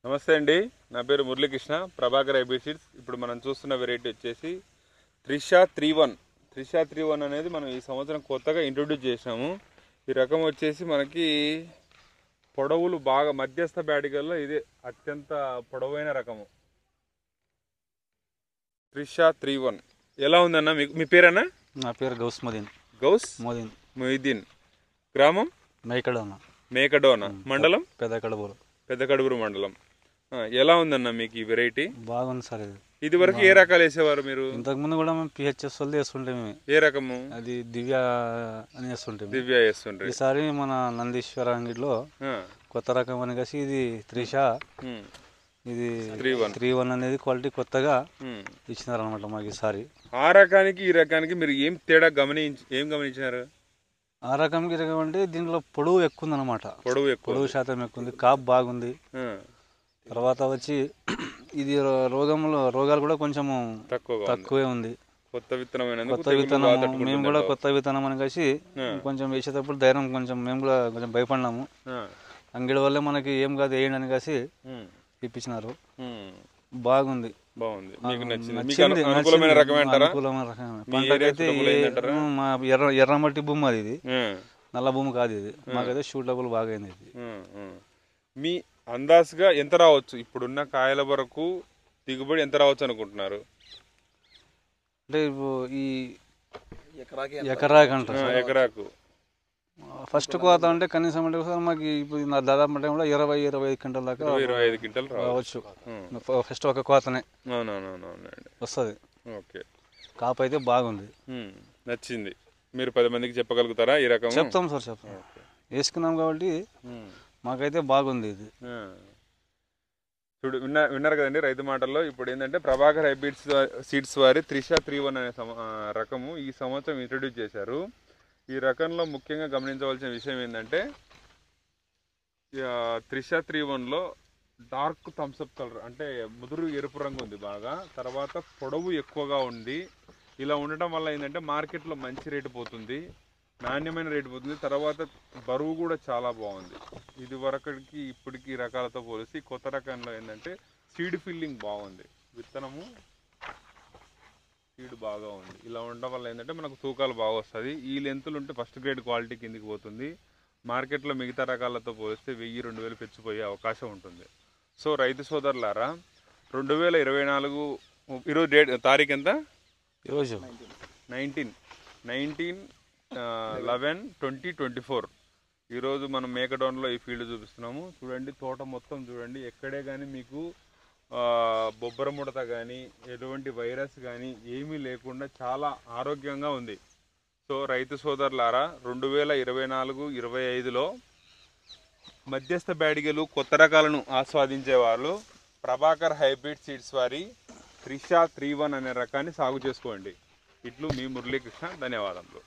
నమస్తే అండి, నా పేరు మురళీకృష్ణ, ప్రభాకర్ హైబ్రిడ్ సీడ్స్. ఇప్పుడు మనం చూస్తున్న వెరైటీ వచ్చేసి త్రిషా 31 అనేది మనం ఈ సంవత్సరం కొత్తగా ఇంట్రొడ్యూస్ చేసాము. ఈ రకం వచ్చేసి మనకి పొడవులు బాగా మధ్యస్థ బ్యాడిగల్లో ఇది అత్యంత పొడవైన రకము త్రిషా 31. ఎలా ఉందన్న? మీ పేరన్నా? నా పేరు గౌస్ మొయిదీన్. గ్రామం మేకడోన, మండలం పెద్ద కడుబూరు మండలం. ఎలా ఉందన్న మీకు ఈ వెరైటీ? బాగుంది సార్. ఇది వరకు ఏ రకాలు వేసేవారు మీరు? ఇంతకు ముందు కూడా మేము పిహెచ్ఎస్ వాళ్ళు వేస్తుంటే. ఏ రకము? అది దివ్య అని వేస్తుంటే. దివ్య వేస్తుంటే. ఈసారి మన నందీశ్వర అంగిట్లో కొత్త రకం అని కలిసి ఇది త్రిషా, ఇది 31 అనేది క్వాలిటీ కొత్తగా ఇచ్చినారు అనమాట మాకు ఈసారి. ఆ రకానికి ఈ రకానికి మీరు ఏం తేడా గమనించినారు? ఆ రకంకి రకం అంటే దీంట్లో పొడవు ఎక్కువ ఉంది అనమాట. పొడవు శాతం ఎక్కువ ఉంది, కాపు బాగుంది. తర్వాత వచ్చి ఇది రోగాలు కూడా కొంచెం తక్కువే ఉంది. కొత్త విత్తనం మేము కూడా కొత్త విత్తనం అని కలిసి కొంచెం వేసేటప్పుడు ధైర్యం మేము కూడా కొంచెం భయపడినాము. అంగిడి వల్లే మనకి ఏం కాదు వేయండి అని కలిసి ఇప్పించినారు. బాగుంది. అనుకూలమైన రకమే. పంటకైతే మా ఎర్రమట్టి భూమి అది, ఇది నల్ల భూమి కాదు ఇది. మాకైతే షూటబుల్ బాగా అయింది. మీ అందాజుగా ఎంత రావచ్చు? ఇప్పుడున్న కాయల వరకు దిగుబడి ఎంత రావచ్చు అనుకుంటున్నారు? అంటే ఈ ఎకరాకు ఫస్ట్ కోత అంటే కనీసం అంటే మాకు ఇప్పుడు దాదాపు అంటే కూడా 20-25 క్వింటల్ దాకా 25 క్వింటల్ రావచ్చు. ఫస్ట్ ఒక కోతనే వస్తుంది. ఓకే, కాపు అయితే బాగుంది, నచ్చింది. మీరు 10 మందికి చెప్పగలుగుతారా ఈ రకం? చెప్తాం సార్, చెప్తాం. వేసుకున్నాం కాబట్టి మాకైతే బాగుంది ఇది. చూడు, విన్నారు కదండి రైతు మాటల్లో. ఇప్పుడు ఏంటంటే ప్రభాకర్ హైబ్రిడ్ సీడ్స్ వారి త్రిషా 31 అనే రకము ఈ సంవత్సరం ఇంట్రొడ్యూస్ చేశారు. ఈ రకంలో ముఖ్యంగా గమనించవలసిన విషయం ఏంటంటే త్రిషా 31లో డార్క్ థమ్స్అప్ కలర్ అంటే ముదురు ఎరుపు రంగు ఉంది బాగా. తర్వాత పొడవు ఎక్కువగా ఉంది. ఇలా ఉండటం వల్ల ఏంటంటే మార్కెట్లో మంచి రేటు పోతుంది, నాణ్యమైన రేటు పోతుంది. తర్వాత బరువు కూడా చాలా బాగుంది. ఇది వరకుకి ఇప్పటికి రకాలతో పోలిసి కొత్త రకంలో ఏంటంటే సీడ్ ఫిల్లింగ్ బాగుంది, విత్తనము సీడ్ బాగా ఉంది. ఇలా ఉండడం వల్ల ఏంటంటే మనకు తూకాలు బాగా వస్తుంది. ఈ లెంతులు ఉంటే ఫస్ట్ గ్రేడ్ క్వాలిటీ కిందికి పోతుంది. మార్కెట్లో మిగతా రకాలతో పోలిస్తే 1000-2000 పెంచిపోయే అవకాశం ఉంటుంది. సో రైతు సోదరులారా, 2024 ఈరోజు తారీఖు ఎంత? ఈరోజు 19/11/2024. ఈరోజు మనం మేకడౌన్లో ఈ ఫీల్డ్ చూపిస్తున్నాము. చూడండి, తోట మొత్తం చూడండి, ఎక్కడే కానీ మీకు బొబ్బర ముడత కానీ ఎటువంటి వైరస్ కానీ ఏమీ లేకుండా చాలా ఆరోగ్యంగా ఉంది. సో రైతు సోదరులారా, 2024-25లో మధ్యస్థ బ్యాడిగలు కొత్త రకాలను ఆస్వాదించే వాళ్ళు ప్రభాకర్ హైబ్రిడ్ సీడ్స్ వారి త్రిషా 31 అనే రకాన్ని సాగు చేసుకోండి. ఇట్లు మీ మురళీకృష్ణ. ధన్యవాదములు.